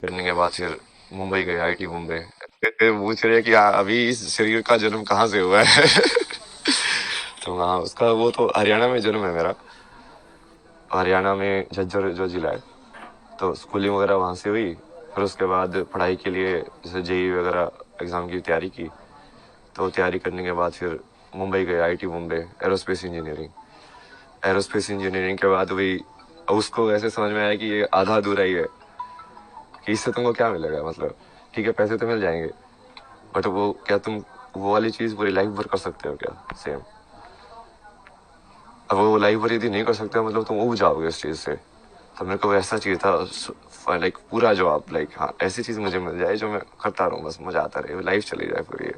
करने के बाद फिर मुंबई गए, आईटी मुंबई। फिर पूछ रहे कि अभी इस शरीर का जन्म कहाँ से हुआ है? तो हाँ, उसका वो तो हरियाणा में जन्म है मेरा। हरियाणा में झज्जर जो जिला है, तो स्कूलिंग वगैरह वहाँ से हुई। फिर उसके बाद पढ़ाई के लिए जैसे जेई वगैरह एग्ज़ाम की तैयारी की। तो तैयारी करने के बाद फिर मुंबई गए, IT Mumbai, aerospace engineering. Aerospace engineering के बाद वही उसको ऐसे समझ में आया कि ये आधा अधूरा ही है, कि इससे तुमको क्या मिलेगा। मतलब ठीक है, पैसे तो मिल जाएंगे, बट वो क्या तुम वो वाली चीज़ पूरी लाइफ भर कर सकते हो क्या सेम? अब वो लाइफ भर यदि नहीं कर सकते मतलब तुम उब जाओगे उस चीज़ से। तो मेरे को ऐसा चाहिए था, लाइक पूरा जॉब, लाइक हाँ ऐसी चीज़ मुझे मिल जाए जो मैं करता रहूँ, बस मजा आता रहे, लाइफ चली जाए पूरी।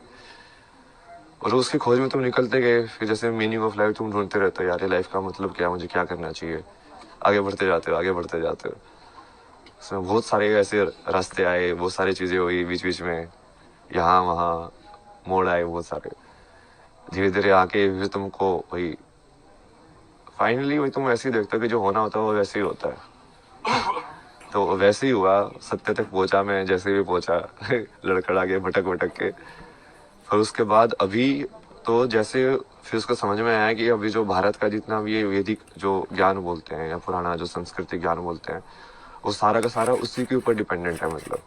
और उसकी खोज में तुम निकलते गए, फिर जैसे मीनिंग ऑफ लाइफ तुम ढूंढते रहते हो, यार ये लाइफ का मतलब क्या, मुझे क्या करना चाहिए। आगे बढ़ते जाते हो, आगे बढ़ते जाते हो। उसमें बहुत सारे ऐसे रास्ते आए, बहुत सारी चीज़ें हुई बीच बीच में, यहाँ वहाँ मोड़ आए बहुत सारे। धीरे धीरे आके फिर तुमको वही फाइनली वही तुम ऐसे ही देखते हो कि जो होना होता है वो वैसे ही होता है। तो वैसे ही हुआ, सत्य तक पहुंचा मैं जैसे भी पहुंचा। लड़खड़ा के भटक भटक के। फिर उसके बाद अभी तो जैसे फिर उसको समझ में आया कि अभी जो भारत का जितना भी ये वैदिक जो ज्ञान बोलते हैं या पुराना जो सांस्कृतिक ज्ञान बोलते हैं, वो सारा का सारा उसी के ऊपर डिपेंडेंट है। मतलब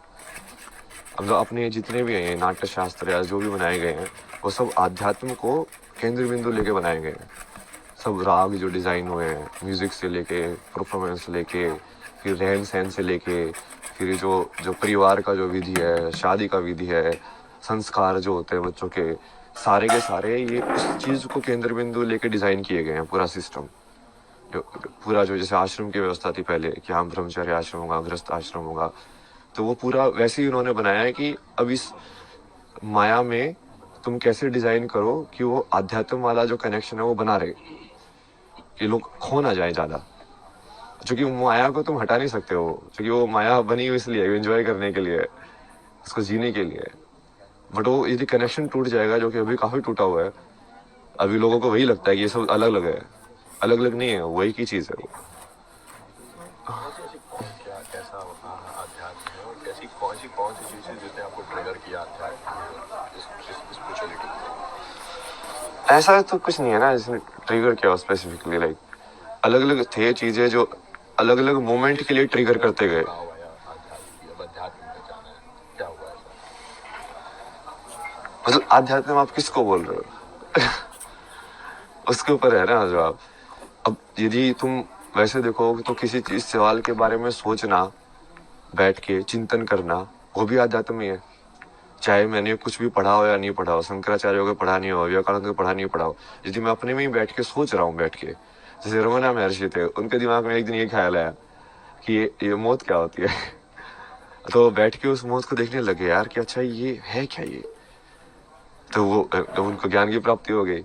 अब अपने जितने भी हैं नाट्य शास्त्र या जो भी बनाए गए हैं, वो सब आध्यात्म को केंद्र बिंदु लेके बनाए गए हैं। सब राग जो डिज़ाइन हुए हैं, म्यूज़िक से लेके परफॉर्मेंस से लेके, फिर रहन सहन से लेके, फिर जो जो परिवार का जो विधि है, शादी का विधि है, संस्कार जो होते हैं बच्चों के सारे ये उस चीज़ को केंद्र बिंदु लेके डिज़ाइन किए गए हैं। पूरा सिस्टम जो पूरा जो जैसे आश्रम की व्यवस्था थी पहले कि हाँ ब्रह्मचर्य आश्रम होगा, गृहस्थ आश्रम होगा, तो वो पूरा वैसे ही उन्होंने बनाया है कि अब इस माया में तुम कैसे डिज़ाइन करो कि वो आध्यात्म वाला जो कनेक्शन है वो बना रहे, कि लोग खो ना जाए ज़्यादा। क्योंकि माया को तुम हटा नहीं सकते हो, क्योंकि वो माया बनी हुई इसलिए एंजॉय करने के लिए, उसको जीने के लिए। बट वो यदि कनेक्शन टूट जाएगा, जो कि अभी काफ़ी टूटा हुआ है, अभी लोगों को वही लगता है कि ये सब अलग अलग है। अलग अलग नहीं है, वही की चीज़ है वो। वैसे ऐसी कौन क्या कैसा अध्यात्म है और कैसी कौन सी चीज़ें जिसने आपको ट्रिगर किया अध्यात्म इस स्पिरिचुअलिटी को? ऐसा तो कुछ नहीं है ना जिसने ट्रिगर किया स्पेसिफिकली, लाइक अलग अलग थे चीज़ें जो अलग अलग मोमेंट के लिए ट्रिगर करते गए। कहा हुआ या आध्यात्म की अब अध्यात्म में जाना है, क्या हुआ ऐसा? मतलब आध्यात्म आप किसको बोल रहे हो? उसके ऊपर है ना जवाब। अब यदि तुम वैसे देखो तो किसी चीज सवाल के बारे में सोचना, बैठ के चिंतन करना, वो भी आध्यात्म ही है। चाहे मैंने कुछ भी पढ़ा हो या नहीं पढ़ा हो, शंकराचार्य को पढ़ा नहीं हो, विवेकानंद को पढ़ा नहीं पढ़ा हो, यदि मैं अपने में ही बैठ के सोच रहा हूँ, बैठ के जैसे रमना महर्षि थे, उनके दिमाग में एक दिन ये ख्याल आया कि ये मौत क्या होती है। तो बैठ के उस मौत को देखने लगे यार कि अच्छा ये है क्या ये। तो वो उनको ज्ञान की प्राप्ति हो गई।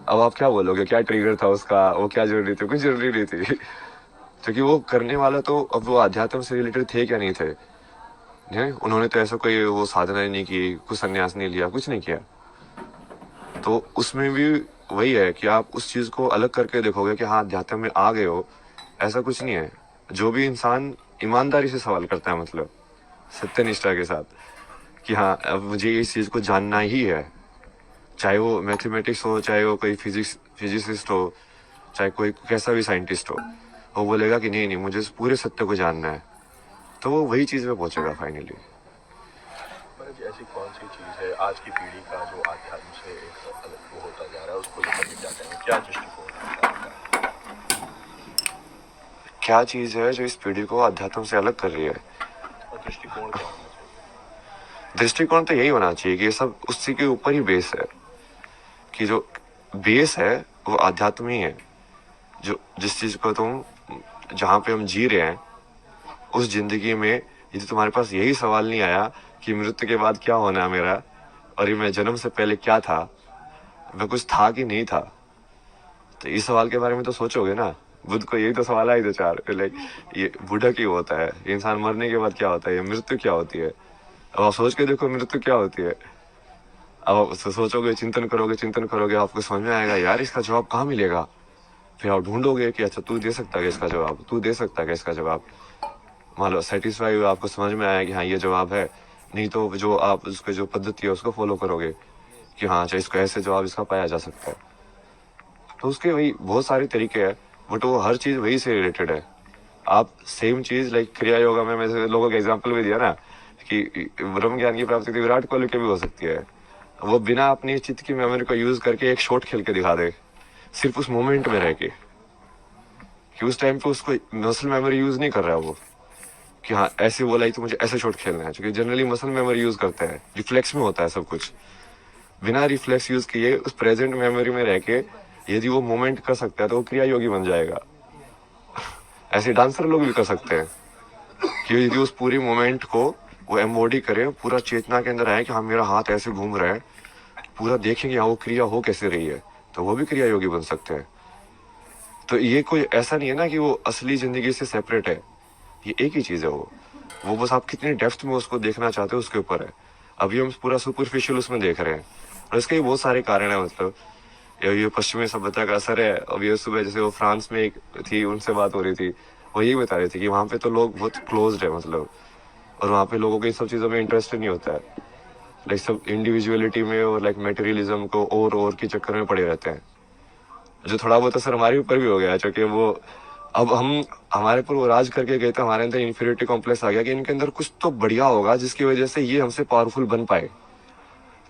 अब आप क्या बोलोगे, क्या ट्रिगर था उसका, वो क्या जरूरी थी? कुछ जरूरी नहीं थी। क्योंकि वो करने वाला तो अब वो अध्यात्म से रिलेटेड थे क्या नहीं थे, नहीं उन्होंने तो ऐसा कोई वो साधना ही नहीं की, कुछ संन्यास नहीं लिया, कुछ नहीं किया। तो उसमें भी वही है कि आप उस चीज को अलग करके देखोगे कि हाँ अध्यात्म में आ गए हो, ऐसा कुछ नहीं है। जो भी इंसान ईमानदारी से सवाल करता है, मतलब सत्यनिष्ठा के साथ कि हाँ अब मुझे इस चीज को जानना ही है, चाहे वो मैथमेटिक्स हो, चाहे वो कोई फिजिसिस्ट हो, चाहे कोई कैसा भी साइंटिस्ट हो, वो बोलेगा कि नहीं नहीं मुझे इस पूरे सत्य को जानना है, तो वो वही चीज़ में पहुंचेगा फाइनली। मतलब ऐसी कौन सी चीज़ है आज की पीढ़ी का जो आध्यात्म से एक अलग वो होता जा रहा है, उसको लेकर के क्या कहेंगे, क्या दृष्टिकोण है आपका? क्या चीज़ है जो इस पीढ़ी को अध्यात्म से अलग कर रही है? और दृष्टिकोण क्या होना चाहिए? दृष्टिकोण तो यही होना चाहिए कि ये सब उसी के ऊपर ही बेस है, कि जो बेस है वो अध्यात्म ही है। जो जिस चीज़ को तुम जहाँ पे हम जी रहे हैं उस जिंदगी में, यदि तुम्हारे पास यही सवाल नहीं आया कि मृत्यु के बाद क्या होना है मेरा, और ये मैं जन्म से पहले क्या था, मैं कुछ था कि नहीं था, तो इस सवाल के बारे में तो सोचोगे ना। बुद्ध को यही तो सवाल आए थे चार, लाइक ये बूढ़ा क्यों होता है, इंसान मरने के बाद क्या होता है, ये मृत्यु क्या होती है। अब आप सोच के देखो मृत्यु क्या होती है। अब आप सोचोगे, चिंतन करोगे, आपको समझ में आएगा यार इसका जवाब कहाँ मिलेगा। फिर आप ढूंढोगे कि अच्छा तू दे सकता है इसका जवाब, तू दे सकता है इसका जवाब। मान लो सेटिस्फाई हुआ, आपको समझ में आया कि हाँ ये जवाब है, नहीं तो जो आप उसके जो पद्धति है उसको फॉलो करोगे कि हाँ अच्छा इसको ऐसे जवाब इसका पाया जा सकता है। तो उसके वही बहुत सारे तरीके हैं, बट वो हर चीज़ वही से रिलेटेड है। आप सेम चीज़ लाइक क्रिया योगा में मैंने लोगों को एग्जाम्पल भी दिया ना कि ब्रह्म ज्ञान की प्राप्ति तो विराट कोहली की भी हो सकती है। वो बिना अपनी चित्त की मेमोरी को यूज करके एक शॉट खेल के दिखा दे, सिर्फ उस मोमेंट में रह के, कि उस टाइम पे उसको मसल मेमोरी यूज नहीं कर रहा है वो, कि हाँ ऐसे बोला ही तो मुझे ऐसे शॉट खेलना है, क्योंकि जनरली मसल मेमोरी यूज करते हैं, रिफ्लेक्स में होता है सब कुछ। बिना रिफ्लेक्स यूज किए उस प्रेजेंट मेमोरी में रह के यदि वो मोमेंट कर सकता है तो वो क्रिया योगी बन जाएगा। ऐसे डांसर लोग भी कर सकते हैं कि यदि उस पूरी मोमेंट को वो एम्बॉडी करे, पूरा चेतना के अंदर आए कि हाँ मेरा हाथ ऐसे घूम रहा है, पूरा देखेंगे हाँ वो क्रिया हो कैसे रही है, तो वो भी क्रिया योगी बन सकते हैं। तो ये कोई ऐसा नहीं है ना कि वो असली जिंदगी से सेपरेट है, ये एक ही चीज है वो बस आप कितनी डेप्थ में उसको देखना चाहते हो उसके ऊपर है। अभी हम पूरा सुपरफिशियल उसमें देख रहे हैं, और इसके भी बहुत सारे कारण है। मतलब ये पश्चिमी सभ्यता का असर है। अब ये सुबह जैसे वो फ्रांस में एक थी, उनसे बात हो रही थी, वो यही बता रही थी कि वहाँ पे तो लोग बहुत क्लोज्ड है मतलब, और वहाँ पे लोगों को इन सब चीज़ों में इंटरेस्ट नहीं होता है, लाइक सब इंडिविजुअलिटी में और लाइक मटेरियलिज्म को और के चक्कर में पड़े रहते हैं, जो थोड़ा बहुत असर हमारे ऊपर भी हो गया है, क्योंकि वो अब हम हमारे पर वो राज करके गए तो हमारे अंदर इन्फीरियरिटी कॉम्प्लेक्स आ गया कि इनके अंदर कुछ तो बढ़िया होगा जिसकी वजह से ये हमसे पावरफुल बन पाए।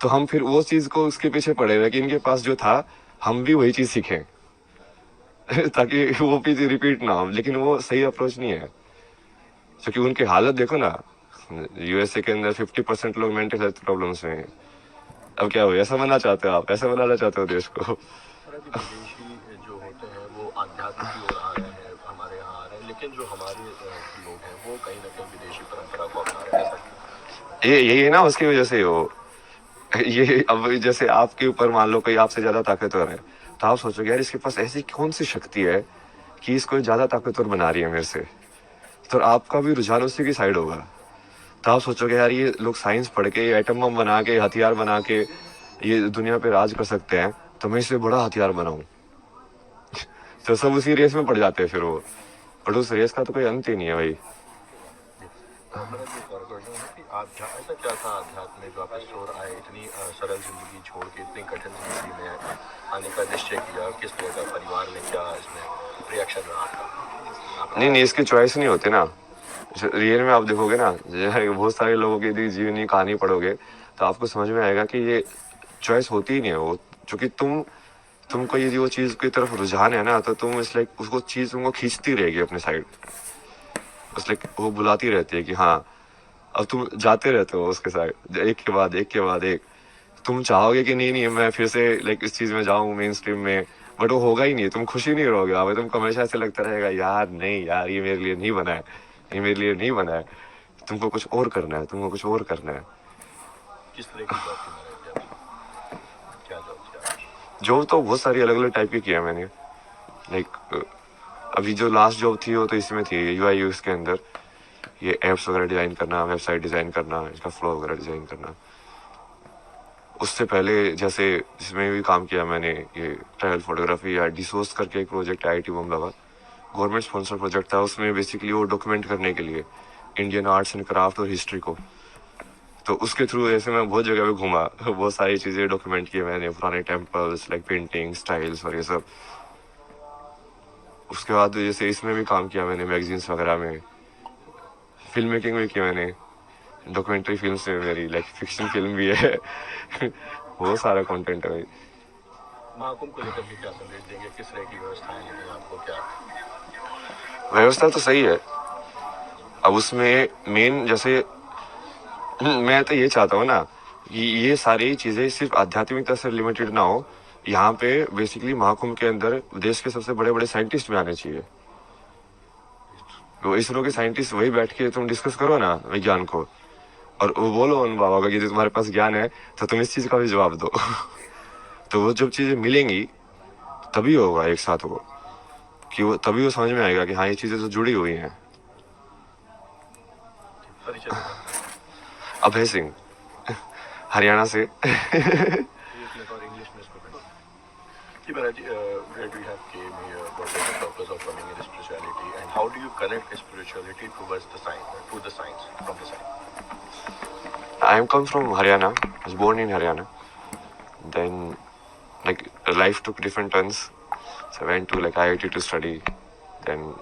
तो हम फिर वो चीज को उसके पीछे पड़े हुए कि इनके पास जो था हम भी वही चीज सीखें ताकि वो चीज रिपीट ना हो। लेकिन वो सही अप्रोच नहीं है, क्योंकि उनकी हालत देखो ना, यूएसए के अंदर 50% लोग मेंटल हेल्थ प्रॉब्लम्स में हैं। अब क्या हो, ऐसा बनना चाहते हो आप, ऐसा बनाना चाहते हो देश को? और अभी विदेशी जो होते हैं वो आध्यात्म की ओर आ रहे हैं, हमारे यहाँ आ रहे हैं, लेकिन जो हमारे लोग हैं वो कहीं ना कहीं विदेशी परंपरा को अपना रहे हैं। ऐसा ये यही है ना, उसकी वजह से हो ये। अब जैसे आपके ऊपर मान लो कोई आपसे ज्यादा ताकतवर है, तो आप सोचोगे यार इसके पास ऐसी कौन सी शक्ति है कि इसको ज्यादा ताकतवर बना रही है मेरे से, तो आपका भी रुझान उसी की साइड होगा। तो आप सोचोगे यार ये लोग साइंस पढ़ के एटम बम बना के हथियार बना के ये दुनिया पे राज कर सकते हैं, तो मैं इससे बड़ा हथियार बनाऊं। तो सब उसी रेस में पड़ जाते हैं फिर वो, और उस रेस का तो कोई अंत ही नहीं है भाई। मेरा ये और क्वेश्चन है कि ऐसा क्या था आध्यात्म में जो आप इस ओर आए, इतनी सरल जिंदगी छोड़ के इतनी कठिन जिंदगी में आने का निश्चय किया, किस तरह का परिवार में क्या इसमें रिएक्शन रहा था? नहीं इसकी चॉइस नहीं होती ना, रियल में आप देखोगे ना, बहुत सारे लोगों की यदि जीवनी कहानी पढ़ोगे तो आपको समझ में आएगा कि ये चॉइस होती ही नहीं है वो, क्योंकि तुमको यदि वो चीज की तरफ रुझान है ना, तो तुम इस लाइक उसको चीज तुमको खींचती रहेगी अपने साइड, उस लाइक वो बुलाती रहती है कि हाँ, अब तुम जाते रहते हो उसके साइड, एक के बाद एक। तुम चाहोगे कि नहीं मैं फिर से लाइक इस चीज में जाऊं मेन स्ट्रीम में, बट वो होगा ही नहीं, तुम खुशी नहीं रहोगे, अब तुमको हमेशा ऐसे लगता रहेगा यार नहीं यार ये मेरे लिए नहीं बना है, ये मेरे लिए नहीं बना है, तुमको कुछ और करना है, तुमको कुछ और करना है। किस तरह की जॉब की मैंने क्या जॉब किया? जॉब तो बहुत सारी अलग अलग टाइप की किया मैंने, लाइक अभी जो लास्ट जॉब थी वो तो इसमें थी यूआई यूएक्स के अंदर, ये एप्स वगैरह डिजाइन करना, वेबसाइट डिजाइन करना, इसका फ्लो वगैरह डिजाइन करना। उससे पहले जैसे जिसमें भी काम किया मैंने, ये ट्रैवल फोटोग्राफी या डिसोस करके एक प्रोजेक्ट आईआईटी बॉम्बे का गवर्नमेंट स्पॉन्सर प्रोजेक्ट था, उसमें बेसिकली वो डॉक्यूमेंट करने के लिए इंडियन आर्ट्स एंड क्राफ्ट और हिस्ट्री को, तो उसके थ्रू ऐसे मैं बहुत जगह पे घूमा, बहुत सारी चीज़ें डॉक्यूमेंट की मैंने, पुराने टेम्पल्स लाइक पेंटिंग स्टाइल्स और ये सब। उसके बाद जैसे इसमें भी काम किया मैंने, मैगजीन्स वगैरह में, फिल्म मेकिंग भी की मैंने, डॉक्यूमेंट्री फिल्म से मेरी लाइक फिक्शन फिल्म भी है बहुत सारा कंटेंट है भाई। महाकुंभ को लेकर के क्या संदेश देंगे, किस तरह की व्यवस्थाएं लगी आपको? क्या व्यवस्था तो सही है, अब उसमें मेन जैसे मैं तो ये चाहता हूँ ना कि ये सारी चीजें सिर्फ आध्यात्मिकता से लिमिटेड ना हो, यहाँ पे बेसिकली महाकुंभ के अंदर देश के सबसे बड़े बड़े साइंटिस्ट भी आने चाहिए। तो इसरो के साइंटिस्ट वही बैठ के तुम डिस्कस करो ना विज्ञान को, और वो बोलो उन बाबा का कि तुम्हारे पास ज्ञान है तो तुम इस चीज का भी जवाब दो तो वो जब चीजें मिलेंगी तभी होगा एक साथ वो, कि वो तभी वो समझ में आएगा कि हाँ ये चीजें तो जुड़ी हुई हैं। परिचय अभय सिंह हरियाणा से और इंग्लिश में इसको See, Balaji, where do you have came here? What is the purpose of coming in spirituality, and how do you connect spirituality towards the science, to the science, from the science? I come from Haryana. I was born in Haryana. Then, like, life took different turns. So I went to like IIT to study. Then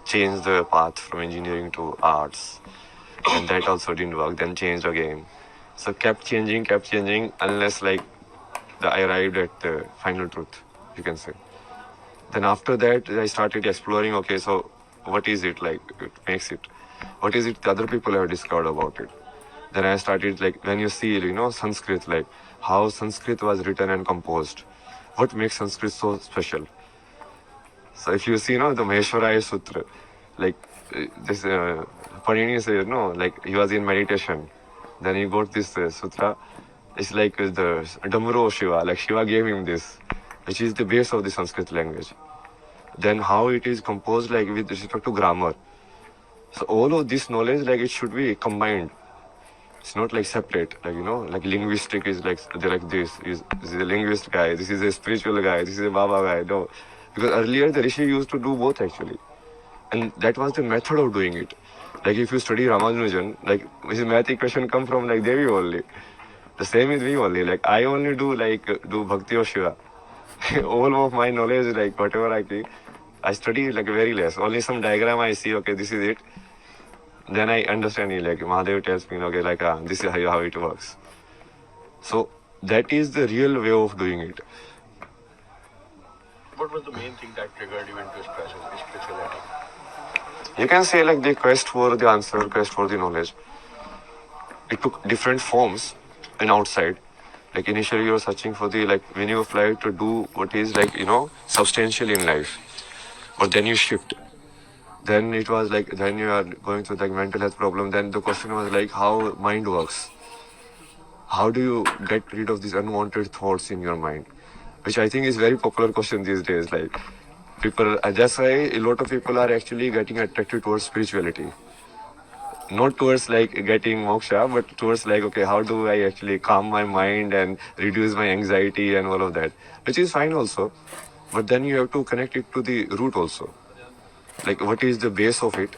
changed the path from engineering to arts. And that also didn't work. Then changed again. So kept changing unless like I arrived at the final truth, you can say. Then after that, I started exploring, okay, so what is it like? It makes it. What is it the other people have discovered about it? Then I started like, when you see, Sanskrit, like how Sanskrit was written and composed. What makes Sanskrit so special? So if you see, the Maheshwaraya Sutra, like this Panini says, like he was in meditation. Then he got this sutra. It's like the Damuro Shiva, like Shiva gave him this, which is the base of the Sanskrit language. Then how it is composed, like with respect to grammar. So all of this knowledge, like it should be combined. It's not like separate, like like linguistic is like they're like this is a linguist guy, this is a spiritual guy, this is a Baba guy. No, because earlier the Rishi used to do both actually, and that was the method of doing it. Like if you study Ramanujan, like his math equation come from like Devi only. The same with me only. Like I only do Bhakti of Shiva. All of my knowledge is like whatever I study like very less. Only some diagram I see. Okay, this is it. Then I understand it. Like Mahadev tells me, okay, like this is how it works. So that is the real way of doing it. What was the main thing that triggered you into spirituality? You can say like the quest for the answer, quest for the knowledge. It took different forms in outside. Like initially you were searching for the like meaning of life to do what is like, substantial in life. But then you shift. Then it was like, then you are going through like mental health problem. Then the question was like how mind works. How do you get rid of these unwanted thoughts in your mind? Which I think is very popular question these days. Like people, that's why a lot of people are actually getting attracted towards spirituality. Not towards like getting moksha, but towards like, okay, how do I actually calm my mind and reduce my anxiety and all of that, which is fine also. But then you have to connect it to the root also. Like what is the base of it?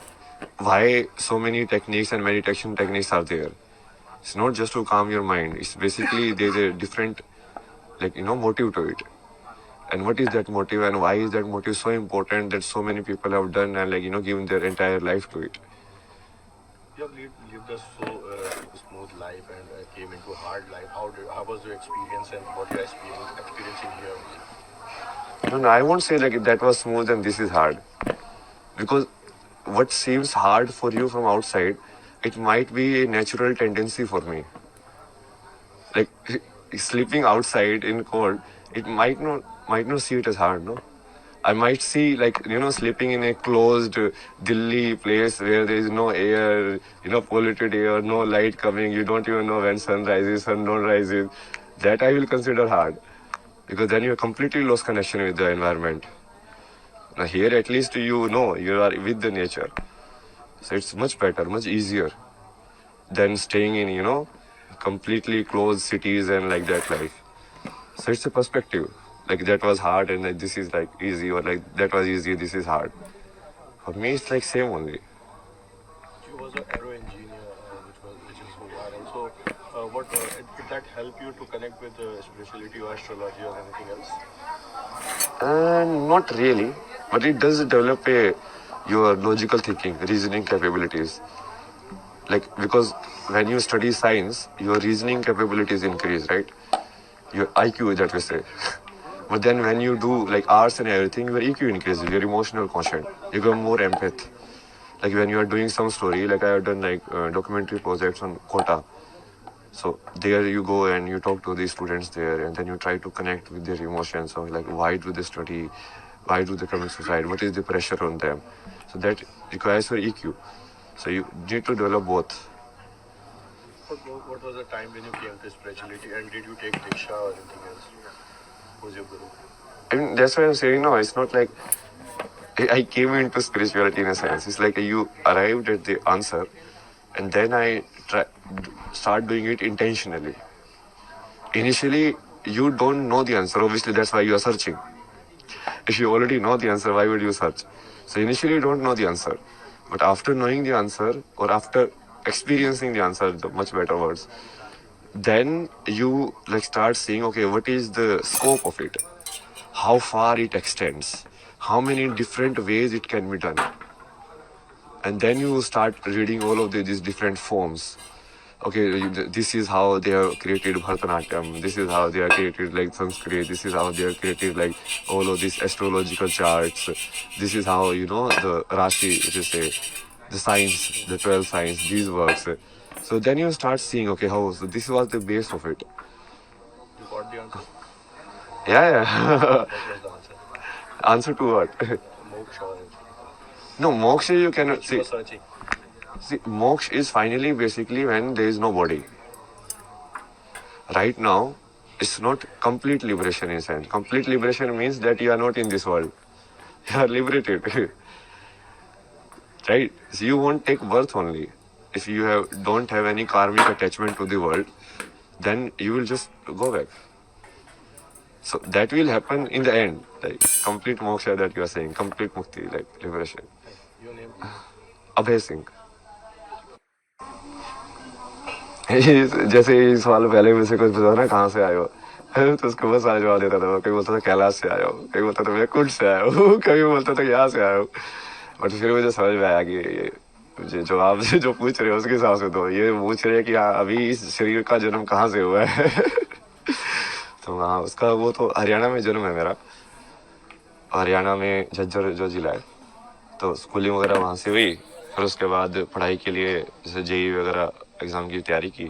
Why so many techniques and meditation techniques are there? It's not just to calm your mind. It's basically there's a different, motive to it. And what is that motive and why is that motive so important that so many people have done and given their entire life to it? You have lived a so smooth life and came into a hard life. How was your experience and what you are experiencing here? No, I won't say like that was smooth and this is hard. Because what seems hard for you from outside, it might be a natural tendency for me. Like sleeping outside in cold, it might not see it as hard, no? I might see sleeping in a closed Delhi place where there is no air, polluted air, no light coming, you don't even know when sun rises, sun don't rises. That I will consider hard. Because then you completely lost connection with the environment. Now here at least you are with the nature. So it's much better, much easier than staying in, completely closed cities and like that life. So it's a perspective. Like that was hard and like this is like easy, or like that was easy, this is hard. For me it's like same only. You was an aero engineer, which is so viral. So what did that help you to connect with spirituality or astrology or anything else? Not really, but it does develop your logical thinking, reasoning capabilities. Like because when you study science, your reasoning capabilities increase, right? Your IQ, that we say. But then when you do like arts and everything, your EQ increases, your emotional quotient. You become more empath. Like when you are doing some story, like I have done like documentary projects on Kota. So there you go and you talk to the students there and then you try to connect with their emotions of like why do they study, why do they commit suicide, what is the pressure on them. So that requires your EQ. So you need to develop both. What was the time when you came to spirituality and did you take Diksha or anything else? Who was your guru? I mean, that's why I'm saying no, it's not like I came into spirituality in a sense. It's like you arrived at the answer and then I start doing it intentionally. Initially, you don't know the answer. Obviously, that's why you are searching. If you already know the answer, why would you search? So initially you don't know the answer, but after knowing the answer or after experiencing the answer, the much better words, then you like start seeing, okay, what is the scope of it? How far it extends? How many different ways it can be done? And then you start reading all of these different forms. Okay, this is how they have created Bharatanatyam, this is how they have created like Sanskrit, this is how they have created like all of these astrological charts, this is how, you know, the Rashi, if you say, the science, the 12 science, these works. So then you start seeing, okay, how, so this was the base of it. You got the answer? Yeah. What was the answer? Answer to what? Moksha. No, moksha you cannot You see. were searching. See, moksha is finally basically when there is no body. Right now, it's not complete liberation in sense. Complete liberation means that you are not in this world. You are liberated. Right? So you won't take birth only. If you don't have any karmic attachment to the world, then you will just go back. So that will happen in the end. Like complete moksha that you are saying, complete mukti, like liberation. Your name? Abhay Singh. जैसे ये सवाल पहले में से कुछ पूछा ना, कहाँ से आए हो, तो उसको बहुत सारे जवाब देता था. कभी बोलता था कैलाश से आया हो, कभी बोलता था मैं कुंड से आया हूँ, कभी बोलता था यहाँ से आया हूँ. बट फिर मुझे समझ में आया कि ये जो आप जो पूछ रहे हो उसके हिसाब से तो ये पूछ रहे हैं कि अभी इस शरीर का जन्म कहाँ से हुआ है. तो हाँ, उसका वो तो हरियाणा में जन्म है मेरा. हरियाणा में झज्जर जो जिला है, तो स्कूलिंग वगैरह वहाँ से हुई. फिर उसके बाद पढ़ाई के लिए जैसे जेई वगैरह एग्ज़ाम की तैयारी की.